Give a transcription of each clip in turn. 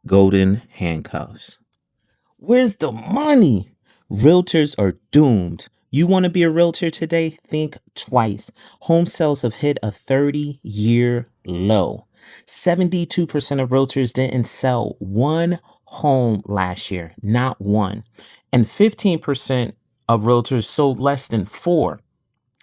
Golden handcuffs. Where's the money? Realtors are doomed. You want to be a realtor today? Think twice. Home sales have hit a 30-year low. 72% of realtors didn't sell one home last year, not one. And 15% of realtors sold less than four.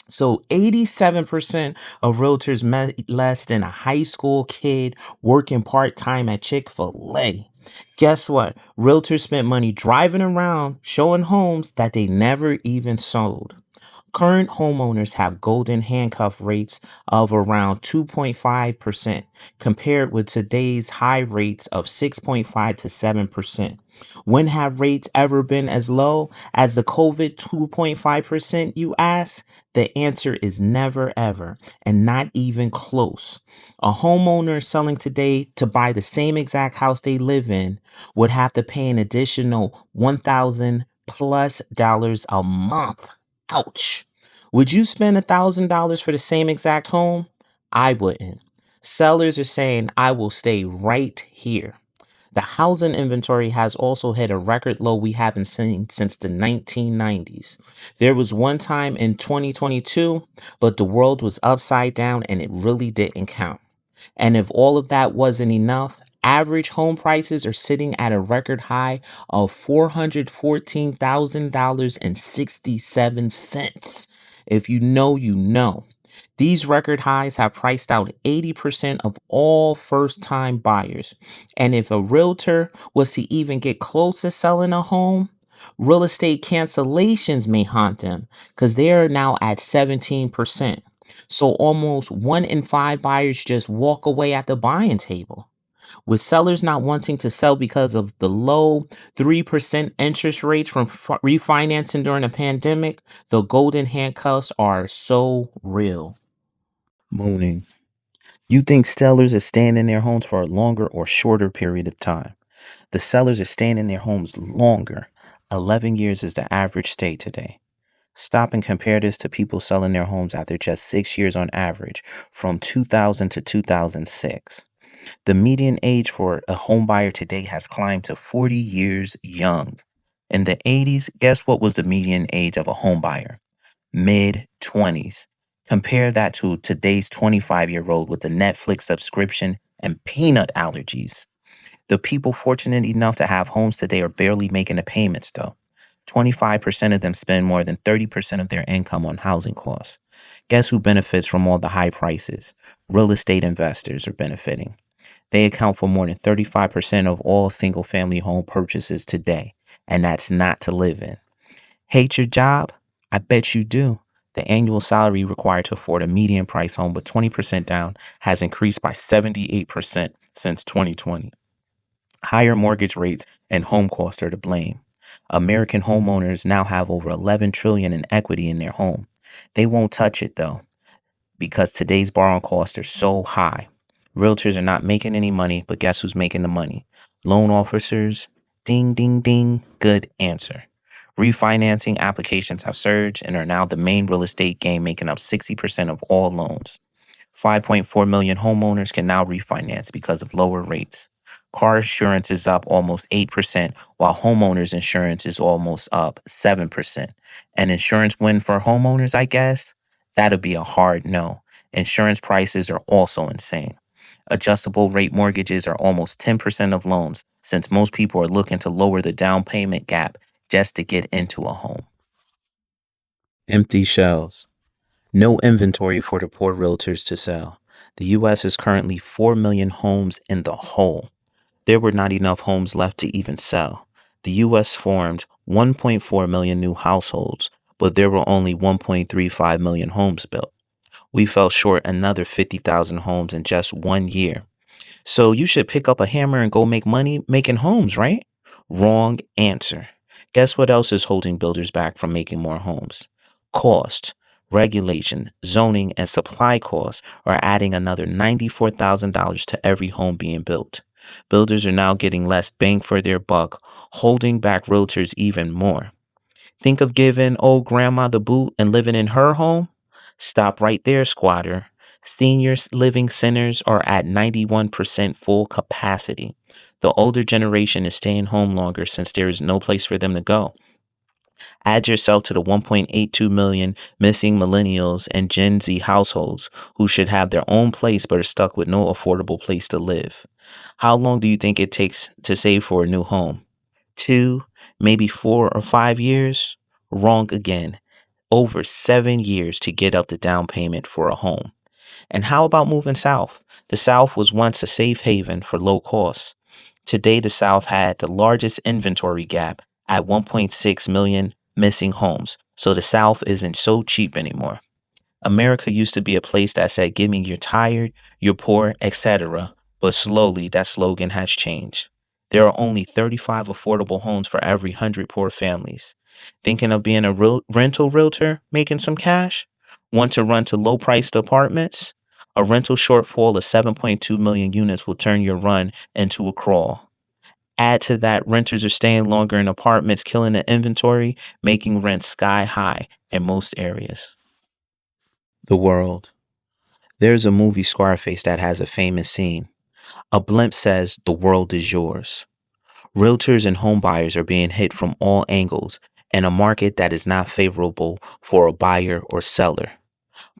So 87% of realtors met less than a high school kid working part-time at Chick-fil-A. Guess what? Realtors spent money driving around showing homes that they never even sold. Current homeowners have golden handcuff rates of around 2.5% compared with today's high rates of 6.5 to 7%. When have rates ever been as low as the COVID 2.5%, you ask? The answer is never ever, and not even close. A homeowner selling today to buy the same exact house they live in would have to pay an additional $1,000 plus dollars a month. Ouch. Would you spend $1,000 for the same exact home? I wouldn't. Sellers are saying, I will stay right here. The housing inventory has also hit a record low we haven't seen since the 1990s. There was one time in 2022, but the world was upside down and it really didn't count. And if all of that wasn't enough, average home prices are sitting at a record high of $414,000.67. If you know, you know. These record highs have priced out 80% of all first time buyers. And if a realtor was to even get close to selling a home, real estate cancellations may haunt them because they are now at 17%. So almost 1 in 5 buyers just walk away at the buying table. With sellers not wanting to sell because of the low 3% interest rates from refinancing during the pandemic, the golden handcuffs are so real. Mooning. You think sellers are staying in their homes for a longer or shorter period of time? The sellers are staying in their homes longer. 11 years is the average stay today. Stop and compare this to people selling their homes after just 6 years on average, from 2000 to 2006. The median age for a home buyer today has climbed to 40 years young. In the 80s, guess what was the median age of a home buyer? Mid 20s. Compare that to today's 25-year-old with a Netflix subscription and peanut allergies. The people fortunate enough to have homes today are barely making the payments, though. 25% of them spend more than 30% of their income on housing costs. Guess who benefits from all the high prices? Real estate investors are benefiting. They account for more than 35% of all single family home purchases today, and that's not to live in. Hate your job? I bet you do. The annual salary required to afford a median price home with 20% down has increased by 78% since 2020. Higher mortgage rates and home costs are to blame. American homeowners now have over 11 trillion in equity in their home. They won't touch it though, because today's borrowing costs are so high. Realtors are not making any money, but guess who's making the money? Loan officers. Ding, ding, ding. Good answer. Refinancing applications have surged and are now the main real estate game, making up 60% of all loans. 5.4 million homeowners can now refinance because of lower rates. Car insurance is up almost 8%, while homeowners insurance is almost up 7%. An insurance win for homeowners, I guess? That'll be a hard no. Insurance prices are also insane. Adjustable rate mortgages are almost 10% of loans, since most people are looking to lower the down payment gap just to get into a home. Empty shells. No inventory for the poor realtors to sell. The U.S. is currently 4 million homes in the hole. There were not enough homes left to even sell. The U.S. formed 1.4 million new households, but there were only 1.35 million homes built. We fell short another 50,000 homes in just 1 year. So you should pick up a hammer and go make money making homes, right? Wrong answer. Guess what else is holding builders back from making more homes? Cost, regulation, zoning, and supply costs are adding another $94,000 to every home being built. Builders are now getting less bang for their buck, holding back realtors even more. Think of giving old grandma the boot and living in her home? Stop right there, squatter. Senior living centers are at 91% full capacity. The older generation is staying home longer since there is no place for them to go. Add yourself to the 1.82 million missing millennials and Gen Z households who should have their own place but are stuck with no affordable place to live. How long do you think it takes to save for a new home? 2, maybe 4 or 5 years? Wrong again. Over 7 years to get up the down payment for a home. And how about moving south? The South was once a safe haven for low costs. Today, the South had the largest inventory gap at 1.6 million missing homes. So the South isn't so cheap anymore. America used to be a place that said, give me you're tired, you're poor, etc. But slowly that slogan has changed. There are only 35 affordable homes for every 100 poor families. Thinking of being a rental realtor, making some cash? Want to run to low priced apartments? A rental shortfall of 7.2 million units will turn your run into a crawl. Add to that, renters are staying longer in apartments, killing the inventory, making rents sky high in most areas. The world. There's a movie Scarface that has a famous scene. A blimp says, the world is yours. Realtors and homebuyers are being hit from all angles in a market that is not favorable for a buyer or seller.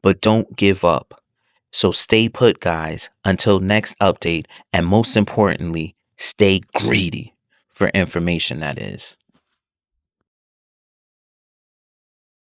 But don't give up. So stay put, guys, until next update. And most importantly, stay greedy for information, that is.